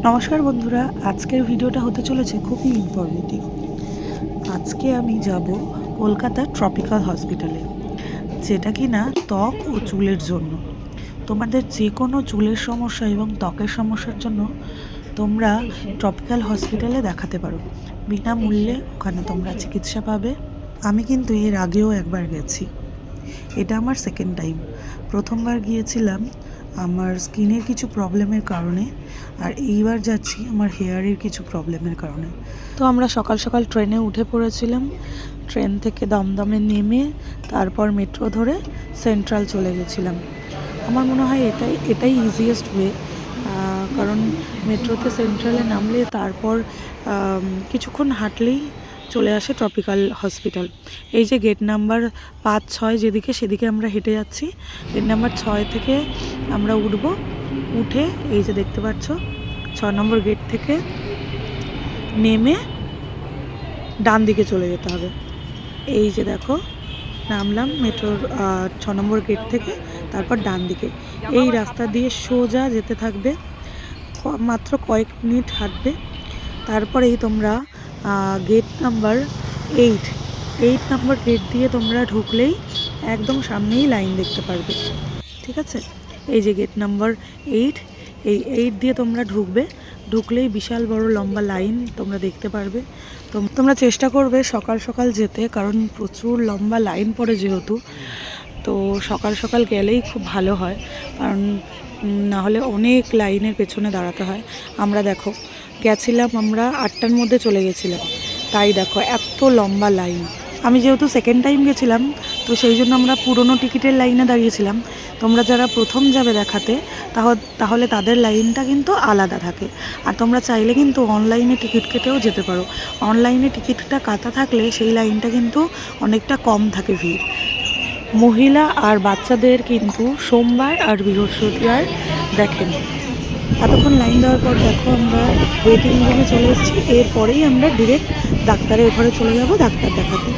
নমস্কার বন্ধুরা, আজকের ভিডিওটা হতে চলেছে খুবই ইনফরমেটিভ। আজকে আমি যাব কলকাতার ট্রপিক্যাল হসপিটালে, যেটা কি না ত্বক ও চুলের জন্য। তোমাদের যে কোনো চুলের সমস্যা এবং ত্বকের সমস্যার জন্য তোমরা ট্রপিক্যাল হসপিটালে দেখাতে পারো। বিনামূল্যে ওখানে তোমরা চিকিৎসা পাবে। আমি কিন্তু এর আগেও একবার গেছি, এটা আমার সেকেন্ড টাইম। প্রথমবার গিয়েছিলাম আমার স্কিনের কিছু প্রবলেমের কারণে, আর এইবার যাচ্ছি আমার হেয়ারের কিছু প্রবলেমের কারণে। তো আমরা সকাল সকাল ট্রেনে উঠে পড়েছিলাম। ট্রেন থেকে দমদমে নেমে তারপর মেট্রো ধরে সেন্ট্রাল চলে গেছিলাম। আমার মনে হয় এটাই ইজিয়েস্ট ওয়ে, কারণ মেট্রোতে সেন্ট্রালে নামলে তারপর কিছুক্ষণ হাঁটলেই চলে আসে ট্রপিক্যাল হসপিটাল। এই যে গেট নাম্বার 5-6 যেদিকে, সেদিকে আমরা হেঁটে যাচ্ছি। গেট নাম্বার 6 থেকে আমরা উঠবো, উঠে এই যে দেখতে পাচ্ছ 6 নম্বর গেট থেকে নেমে ডান দিকে চলে যেতে হবে। এই যে দেখো নামলাম মেট্রোর 6 নম্বর গেট থেকে, তারপর ডান দিকে এই রাস্তা দিয়ে সোজা যেতে থাকবে, মাত্র কয়েক মিনিট হাঁটবে। তারপরেই তোমরা গেট নাম্বার 8 নম্বর গেট দিয়ে তোমরা ঢুকলেই একদম সামনেই লাইন দেখতে পারবে। ঠিক আছে, এই যে গেট নাম্বার 8, এই 8 দিয়ে তোমরা ঢুকলেই বিশাল বড় লম্বা লাইন তোমরা দেখতে পারবে। তোমরা চেষ্টা করবে সকাল সকাল যেতে, কারণ প্রচুর লম্বা লাইন পড়ে যেহেতু। তো সকাল সকাল গেলেই খুব ভালো হয়, কারণ নাহলে অনেক লাইনের পেছনে দাঁড়াতে হয়। আমরা দেখো গেছিলাম, আমরা 8টার মধ্যে চলে গেছিলাম, তাই দেখো এত লম্বা লাইন। আমি যেহেতু সেকেন্ড টাইম গেছিলাম, তো সেই জন্য আমরা পুরনো টিকিটের লাইনে দাঁড়িয়েছিলাম। তোমরা যারা প্রথম যাবে দেখাতে, তাহলে তাদের লাইনটা কিন্তু আলাদা থাকে। আর তোমরা চাইলে কিন্তু অনলাইনে টিকিট কেটেও যেতে পারো। অনলাইনে টিকিটটা কাটা থাকলে সেই লাইনটা কিন্তু অনেকটা কম থাকে ভিড়। মহিলা আর বাচ্চাদের কিন্তু সোমবার আর বৃহস্পতিবার দেখেন। এতক্ষণ লাইন দেওয়ার পর দেখো আমরা ওয়েটিং রুমে চলে এসেছি। এরপরেই আমরা ডিরেক্ট ডাক্তারের ঘরে চলে যাব ডাক্তার দেখাতে।